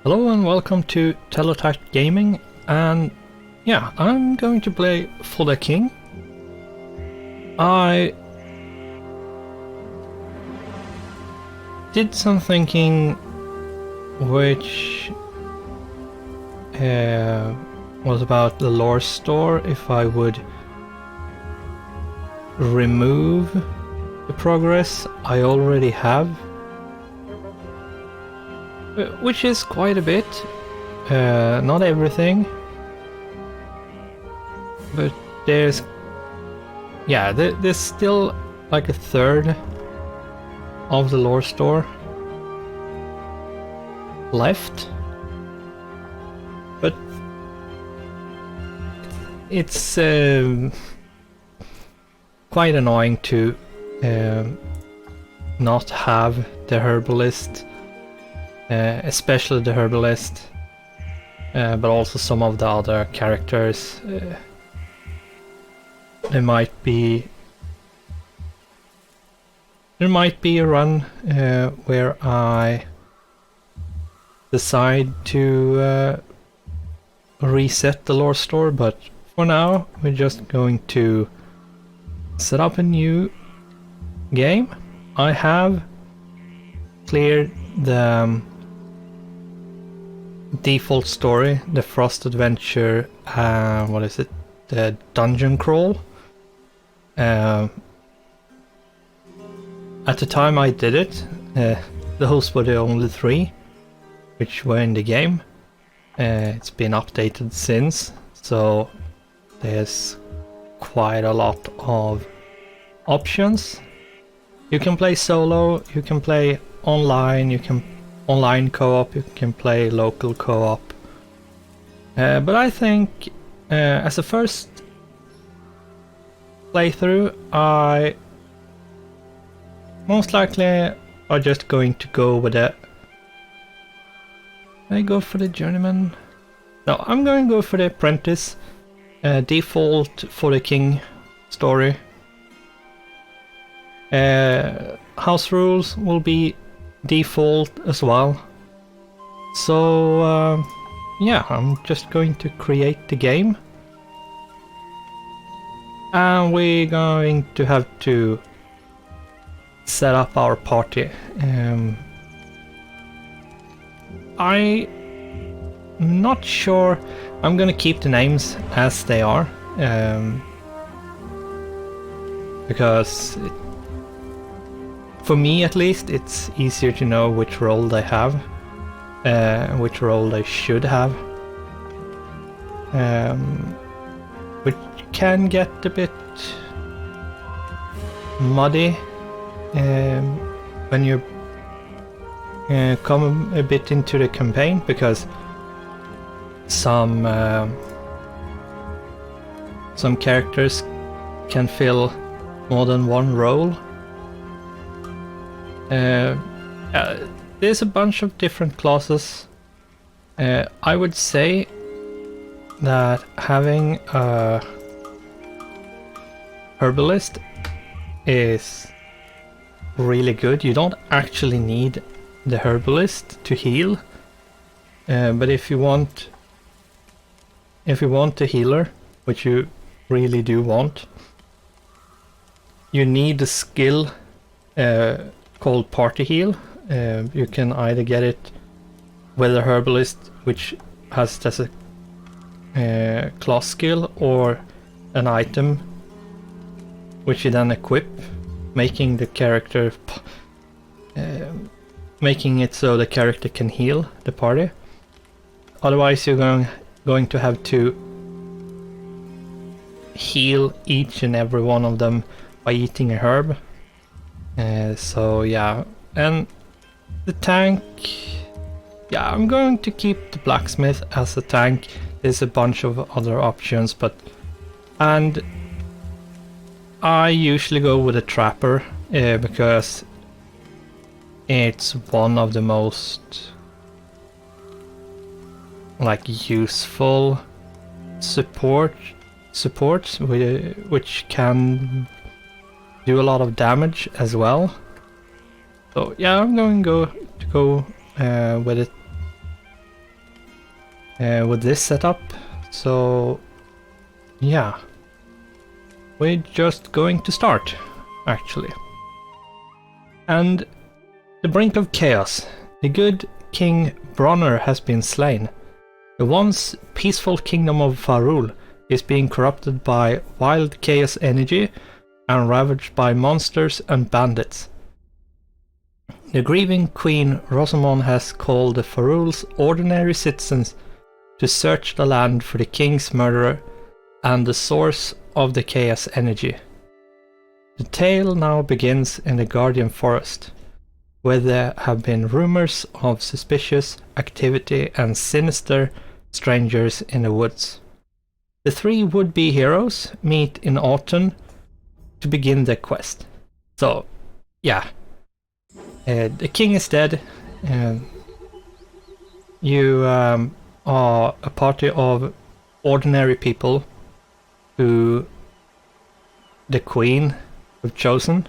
Hello and welcome to TellerTactGaming, and yeah, I'm going to play for the king. I did some thinking which was about the lore store, if I would remove the progress I already have. Which is quite a bit, not everything, but there's still like a third of the lore store left, but it's quite annoying to not have the herbalist. Especially the herbalist, but also some of the other characters. There might be a run where I decide to reset the lore store, but for now we're just going to set up a new game. I have cleared the default story, the Frost Adventure, what is it? The dungeon crawl. At the time I did it, those were the only 3 which were in the game. It's been updated since, so there's quite a lot of options. You can play solo, you can play online, you can online co-op, you can play local co-op. But I think as a first playthrough, I most likely are just going to go with it. I go for the journeyman. No, I'm going to go for the apprentice. Default for the king story. House rules will be default as well. So yeah, I'm just going to create the game, and we're going to have to set up our party. I'm not sure. I'm gonna keep the names as they are, because for me at least, it's easier to know which role they have, which role they should have, which can get a bit muddy when you come a bit into the campaign, because some characters can fill more than one role. There's a bunch of different classes. I would say that having a herbalist is really good. You don't actually need the herbalist to heal, but if you want a healer, which you really do want, you need a skill called party heal. You can either get it with a herbalist, which has as a class skill, or an item which you then equip, making the character making it so the character can heal the party. Otherwise you're going to have to heal each and every one of them by eating a herb. So yeah, and the tank, yeah, I'm going to keep the blacksmith as a tank. There's a bunch of other options, and I usually go with a trapper because it's one of the most like useful supports which can do a lot of damage as well. So yeah, I'm going to go with it with this setup. So yeah, we're just going to start, actually. And the brink of chaos. The good King Bronner has been slain. The once peaceful kingdom of Farul is being corrupted by wild chaos energy and ravaged by monsters and bandits. The grieving Queen Rosamond has called the Farul's ordinary citizens to search the land for the king's murderer and the source of the chaos energy. The tale now begins in the Guardian Forest, where there have been rumors of suspicious activity and sinister strangers in the woods. The three would-be heroes meet in autumn to begin their quest. So, yeah. The king is dead. You are a party of ordinary people who the queen have chosen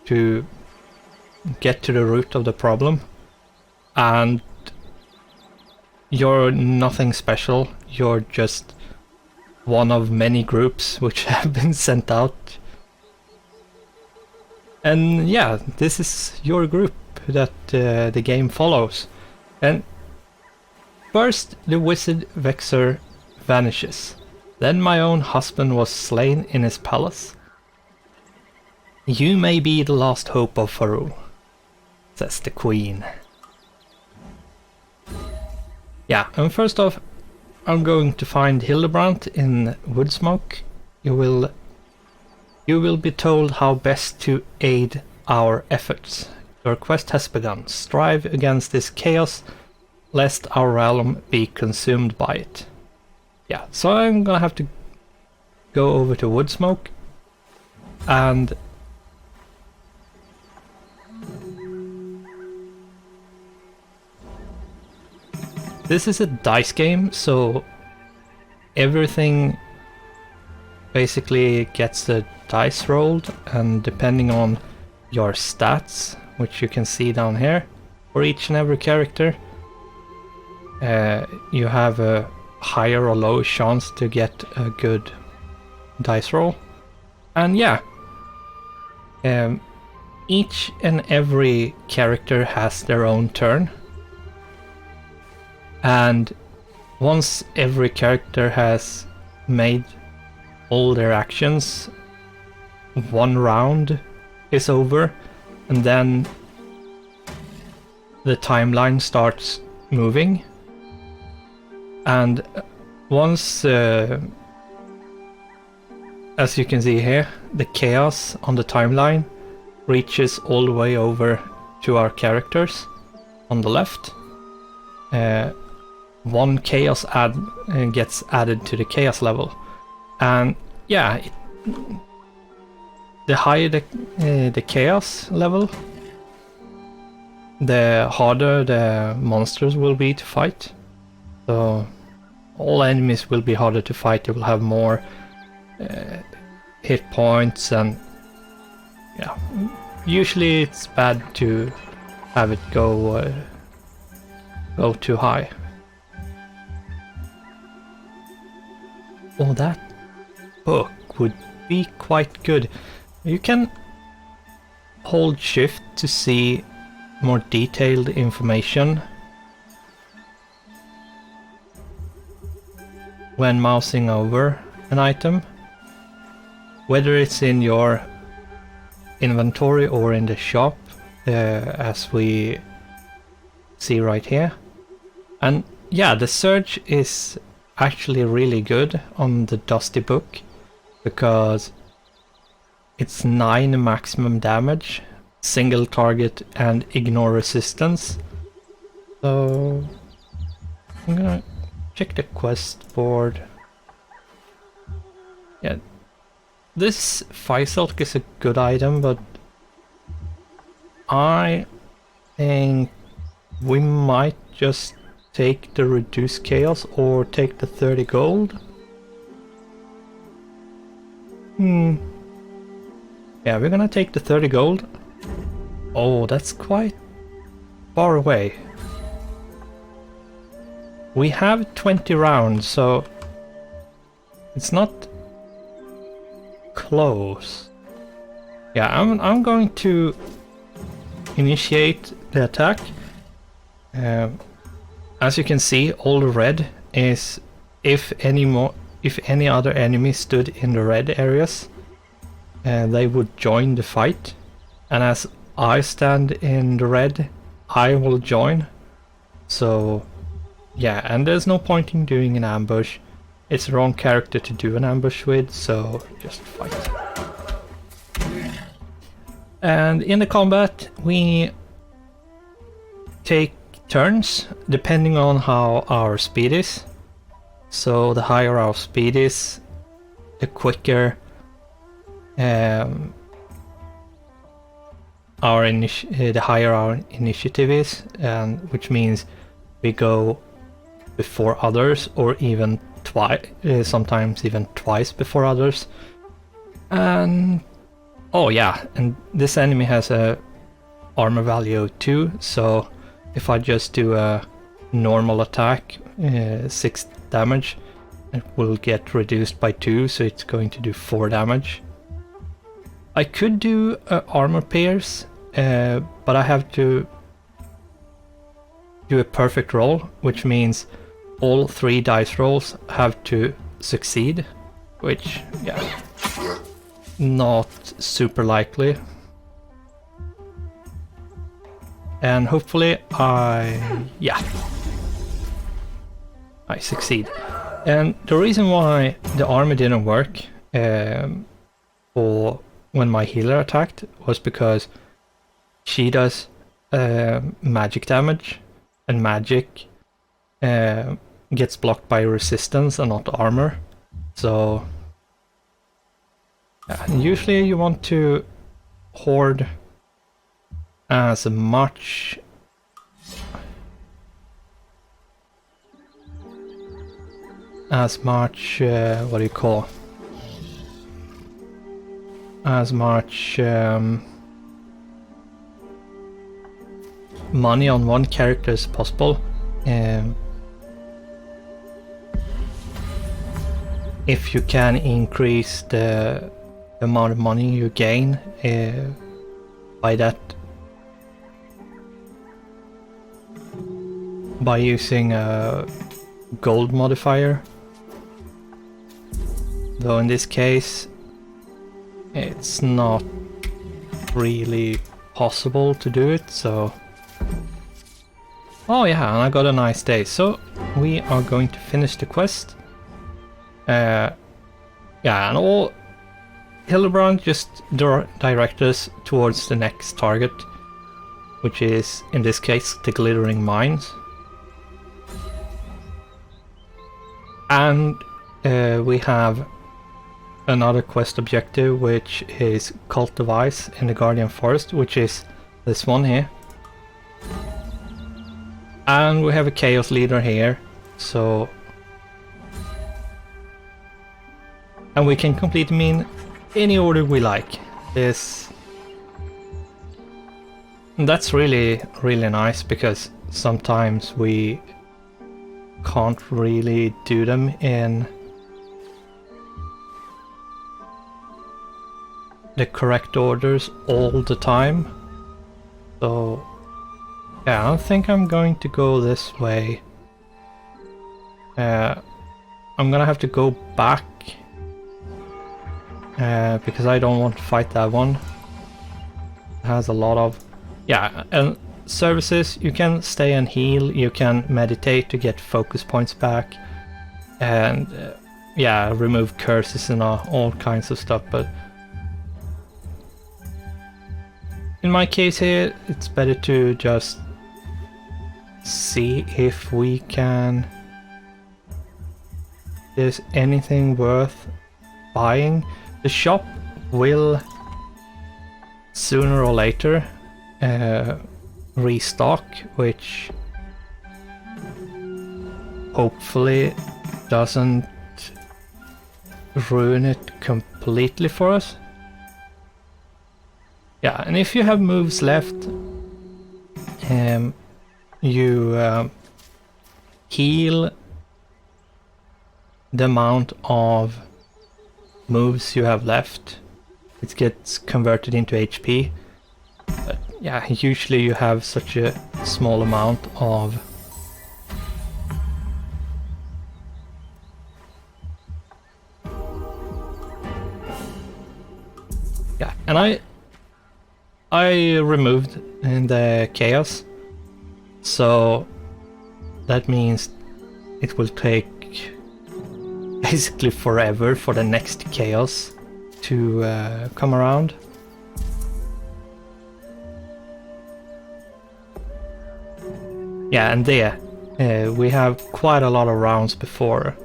to get to the root of the problem. And you're nothing special. You're just one of many groups which have been sent out. And yeah, this is your group that the game follows. And first, the wizard Vexor vanishes. Then my own husband was slain in his palace. You may be the last hope of Farul, says the queen. Yeah, and first off, I'm going to find Hildebrandt in Woodsmoke. You will be told how best to aid our efforts. Your quest has begun. Strive against this chaos, lest our realm be consumed by it. Yeah, so I'm gonna have to go over to Woodsmoke and this is a dice game, so everything basically gets a dice rolled, and depending on your stats, which you can see down here, for each and every character, you have a higher or lower chance to get a good dice roll. And yeah, each and every character has their own turn. And once every character has made all their actions, one round is over, and then the timeline starts moving. And once, as you can see here, the chaos on the timeline reaches all the way over to our characters on the left. One chaos gets added to the chaos level, and yeah, the higher the chaos level, the harder the monsters will be to fight. So all enemies will be harder to fight. They will have more hit points, and yeah, usually it's bad to have it go too high. Oh, that book would be quite good. You can hold shift to see more detailed information when mousing over an item, whether it's in your inventory or in the shop, as we see right here. And yeah, the surge is actually really good on the Dusty book because it's 9 maximum damage, single target, and ignore resistance. So I'm gonna check the quest board. Yeah, this Firesilk is a good item, but I think we might just take the reduced chaos or take the 30 gold. Yeah, we're gonna take the 30 gold. Oh, that's quite far away. we have 20 rounds, so it's not close. Yeah, I'm going to initiate the attack. As you can see, all the red is if any other enemy stood in the red areas, they would join the fight. And as I stand in the red, I will join. So yeah, and there's no point in doing an ambush. It's the wrong character to do an ambush with, so just fight. And in the combat, we take turns depending on how our speed is. So the higher our speed is, the quicker the higher our initiative is, and which means we go before others, or even sometimes even twice before others. And oh yeah, and this enemy has a armor value of 2, so if I just do a normal attack, 6 damage, it will get reduced by 2, so it's going to do 4 damage. I could do armor pierce, but I have to do a perfect roll, which means all 3 dice rolls have to succeed, which, yeah, not super likely. And hopefully I succeed. And the reason why the armor didn't work for when my healer attacked was because she does magic damage, and magic gets blocked by resistance and not armor. So usually you want to hoard as much what do you call, as much money on one character as possible. If you can increase the amount of money you gain by using a gold modifier. Though in this case it's not really possible to do it, so oh yeah, and I got a nice day. So we are going to finish the quest. Yeah, and all Hildebrand just direct us towards the next target, which is in this case the glittering mines. And we have another quest objective, which is Cult of Ice in the Guardian Forest, which is this one here. And we have a Chaos Leader here, so... And we can complete them in any order we like. That's really nice, because sometimes we can't really do them in the correct orders all the time. So yeah, I think I'm going to go this way. I'm gonna have to go back because I don't want to fight that one. It has a lot of... yeah, and services, you can stay and heal, you can meditate to get focus points back, and yeah, remove curses and all kinds of stuff, but in my case here, it's better to just see if we can... there's anything worth buying. The shop will sooner or later restock, which hopefully doesn't ruin it completely for us. Yeah, and if you have moves left, you heal the amount of moves you have left. It gets converted into HP. But yeah, usually you have such a small amount of yeah, and I removed in the chaos, so that means it will take basically forever for the next chaos to come around. Yeah, and there we have quite a lot of rounds before.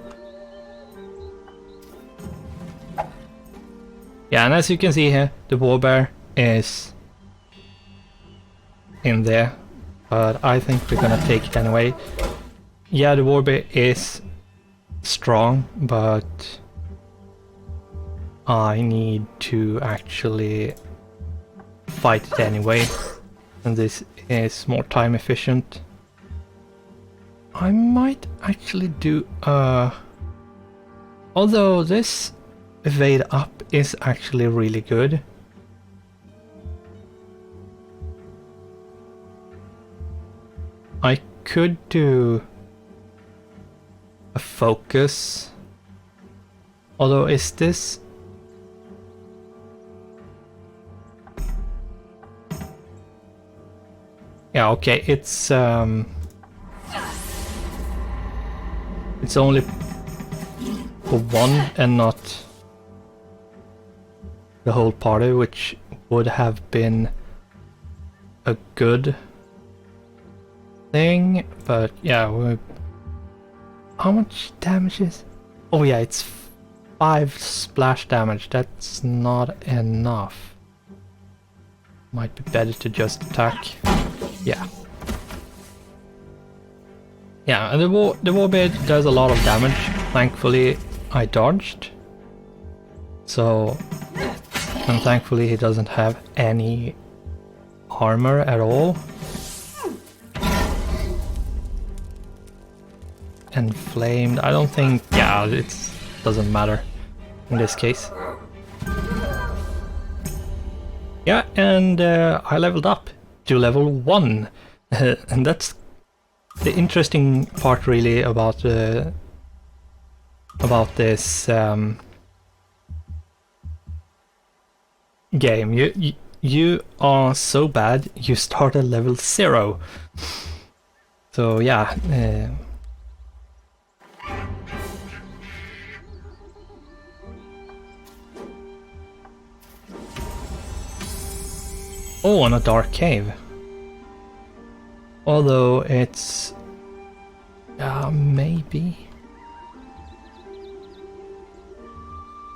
Yeah, and as you can see here, the warbear is in there, but I think we're gonna take it anyway. Yeah, the warbear is strong, but I need to actually fight it anyway, and this is more time efficient. I might actually do although this evade up is actually really good. I could do a focus, although is this yeah, okay, it's only for one and not the whole party, which would have been a good thing, but yeah, how much damage is? Oh yeah, it's 5 splash damage. That's not enough. Might be better to just attack. Yeah. Yeah, and the warbeard does a lot of damage. Thankfully, I dodged. So, and thankfully he doesn't have any armor at all. And flamed, I don't think, yeah, it doesn't matter in this case. Yeah, and I leveled up to level 1. And that's the interesting part really about this game. You are so bad, you start at level 0. So yeah. Oh, and a dark cave. Although it's maybe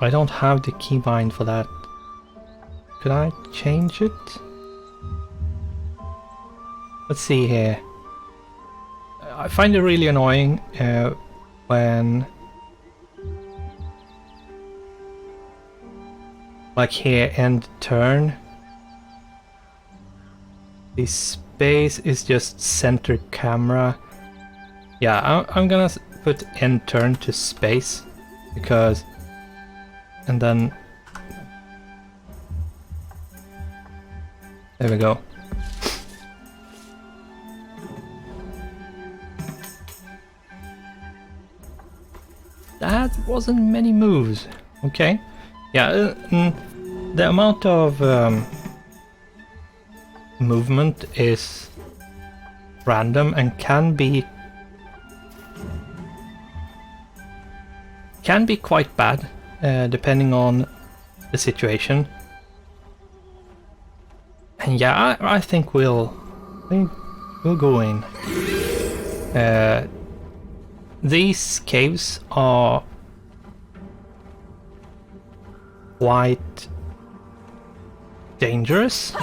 I don't have the keybind for that. Could I change it? Let's see here. I find it really annoying when, like here, end turn, the space is just center camera. Yeah, I'm gonna put end turn to space because, and then there we go. That wasn't many moves. Okay. Yeah, the amount of movement is random and can be quite bad depending on the situation. And yeah, I think we'll go in. These caves are quite dangerous,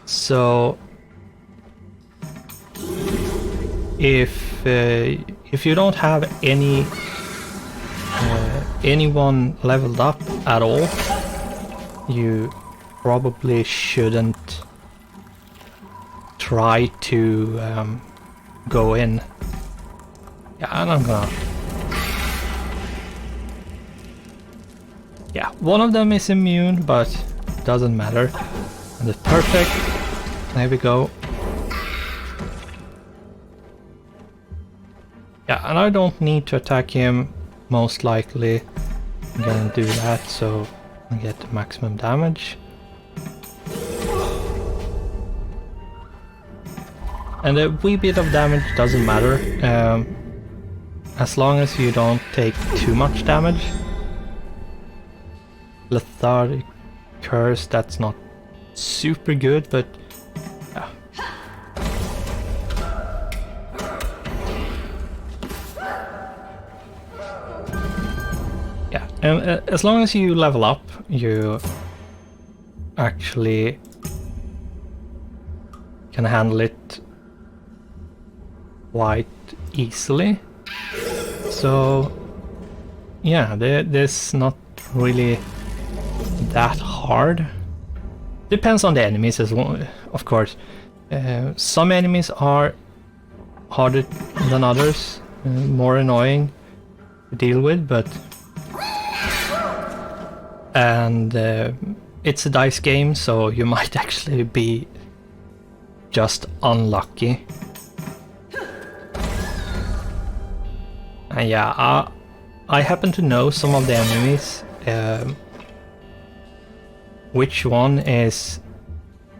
so if you don't have anyone leveled up at all, you probably shouldn't try to go in. Yeah, and I'm gonna... Yeah, one of them is immune, but it doesn't matter. And it's perfect. There we go. Yeah, and I don't need to attack him. Most likely I'm gonna do that so I get the maximum damage. And a wee bit of damage doesn't matter, as long as you don't take too much damage. Lethargic Curse, that's not super good, but yeah. Yeah, and as long as you level up, you actually can handle it quite easily. So yeah, there's not really that hard. Depends on the enemies as well, of course. Some enemies are harder than others, more annoying to deal with, but and it's a dice game, so you might actually be just unlucky. And yeah, I happen to know some of the enemies, which one is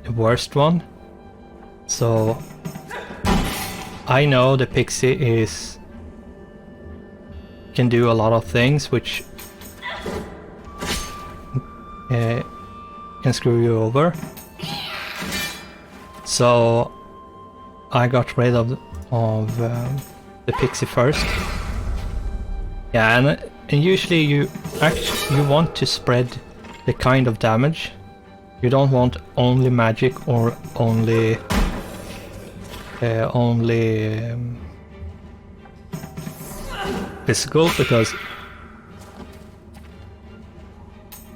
the worst one. So I know the pixie can do a lot of things which can screw you over. So I got rid of the pixie first. Yeah, and usually you want to spread the kind of damage. You don't want only magic or only physical, because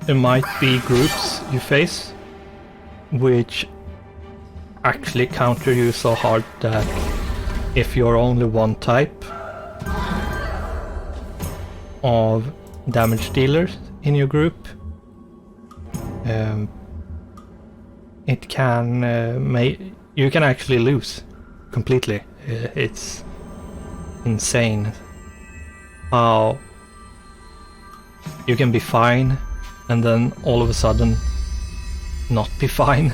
there might be groups you face which actually counter you so hard that if you're only one type of damage dealers in your group, it can you can actually lose completely. It's insane how you can be fine and then all of a sudden not be fine.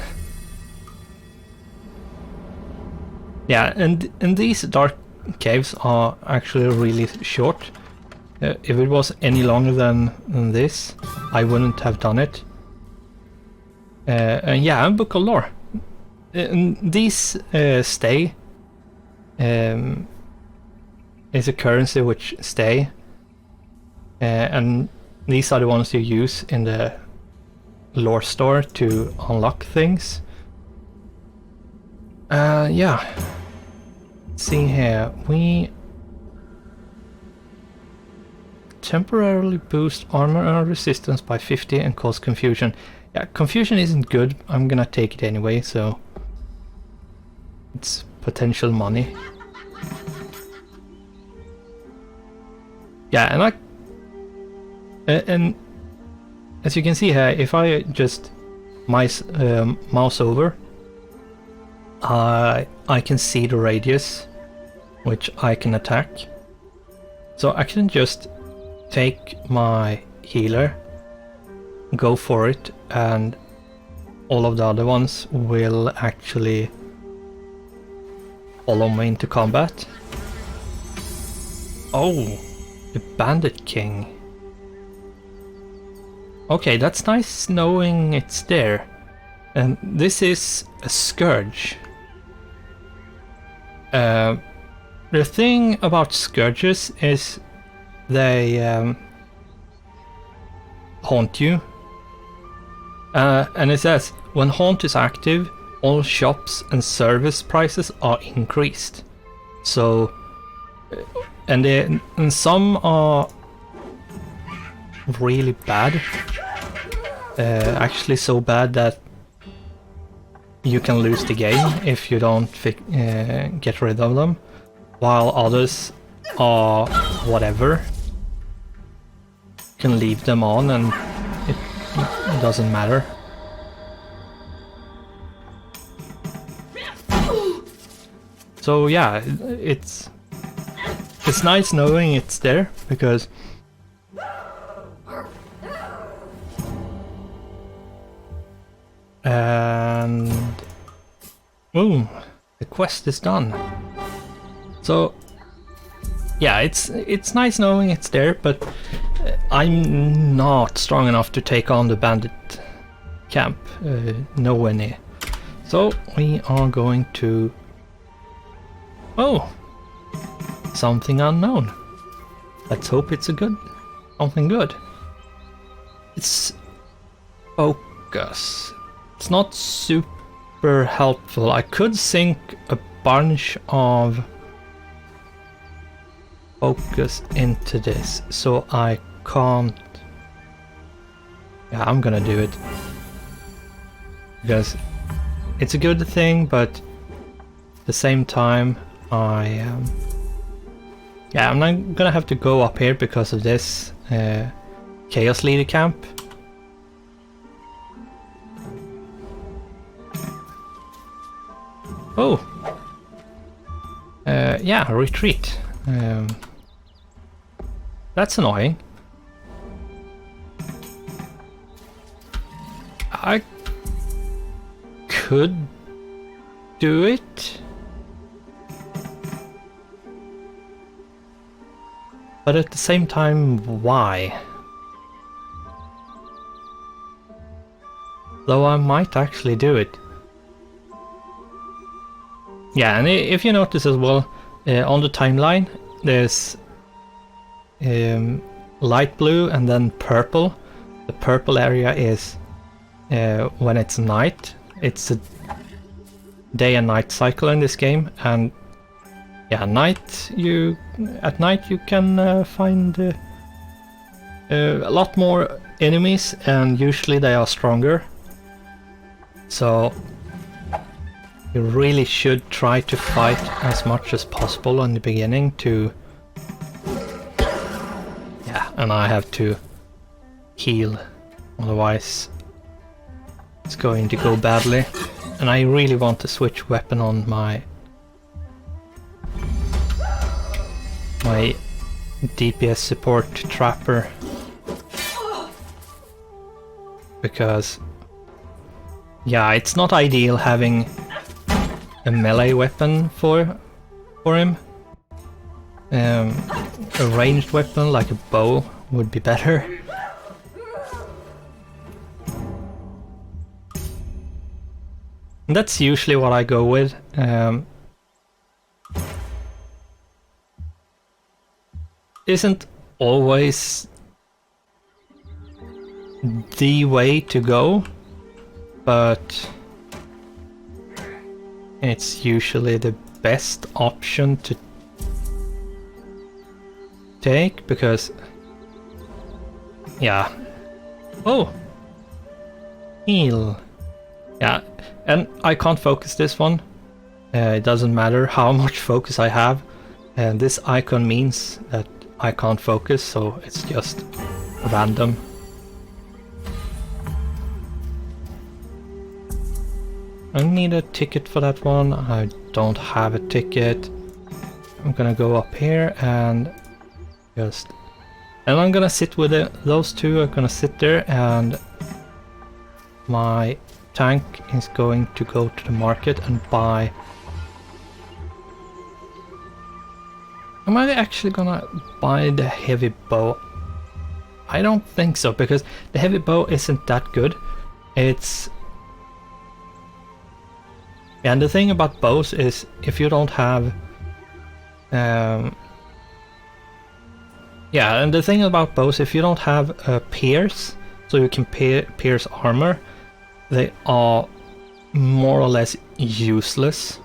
Yeah, and these dark caves are actually really short. If it was any longer than this, I wouldn't have done it. And yeah, and Book of Lore. These stay. Is a currency which stay. And these are the ones you use in the lore store to unlock things. Yeah. Let's see here, we temporarily boost armor and resistance by 50 and cause confusion. Yeah, confusion isn't good. I'm gonna take it anyway, so it's potential money. Yeah, and as you can see here, if I just mouse over, I can see the radius which I can attack. So I can just take my healer, go for it, and all of the other ones will actually follow me into combat. Oh, the Bandit King. Okay, that's nice knowing it's there. And this is a Scourge. The thing about Scourges is they haunt you. And it says, when haunt is active, all shops and service prices are increased. So, and some are really bad. Actually so bad that you can lose the game if you don't get rid of them. While others or whatever. You can leave them on and it doesn't matter. So yeah, it's nice knowing it's there, because and boom, the quest is done. So yeah, it's nice knowing it's there, but I'm not strong enough to take on the bandit camp, nowhere near. So we are going to... Oh! Something unknown. Let's hope it's something good. It's focus. It's not super helpful. I could sink a bunch of focus into this, so I can't... Yeah, I'm gonna do it. Because it's a good thing, but at the same time, yeah, I'm not gonna have to go up here because of this Chaos Leader camp. Oh! Yeah, retreat. That's annoying. I could do it. But at the same time, why? Though I might actually do it. Yeah, and if you notice as well, on the timeline, there's light blue and then purple. The purple area is when it's night. It's a day and night cycle in this game, and yeah, at night you can find a lot more enemies, and usually they are stronger. So you really should try to fight as much as possible in the beginning to... Yeah, and I have to heal, otherwise it's going to go badly. And I really want to switch weapon on my DPS support trapper, because yeah, it's not ideal having a melee weapon for him. A ranged weapon like a bow would be better. And that's usually what I go with. Isn't always the way to go, but it's usually the best option to take, because yeah. Oh, heal. Yeah, and I can't focus this one. It doesn't matter how much focus I have, and this icon means that I can't focus, so it's just random. I need a ticket for that one. I don't have a ticket. I'm gonna go up here and just... And I'm gonna sit with it. Those two are gonna sit there, and my tank is going to go to the market and buy... Am I actually gonna buy the heavy bow? I don't think so, because the heavy bow isn't that good. It's... And the thing about bows is, if you don't have... Yeah, and the thing about bows, if you don't have pierce, so you can pierce armor, they are more or less useless.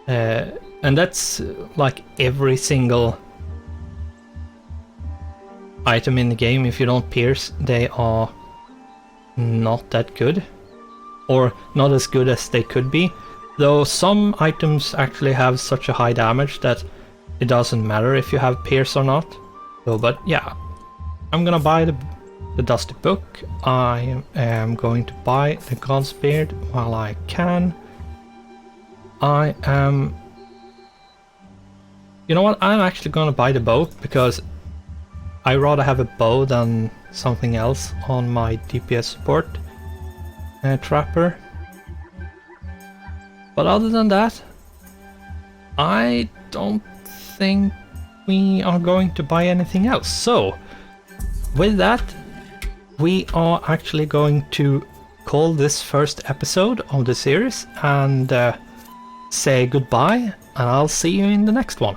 And that's like every single item in the game. If you don't pierce, they are not that good, or not as good as they could be. Though some items actually have such a high damage that it doesn't matter if you have Pierce or not. So, but yeah, I'm gonna buy the Dusty Book. I am going to buy the Godspeed while I can. I am... You know what? I'm actually gonna buy the bow because I rather have a bow than something else on my DPS support trapper. But other than that, I don't think we are going to buy anything else. So, with that, we are actually going to call this first episode of the series and say goodbye, and I'll see you in the next one.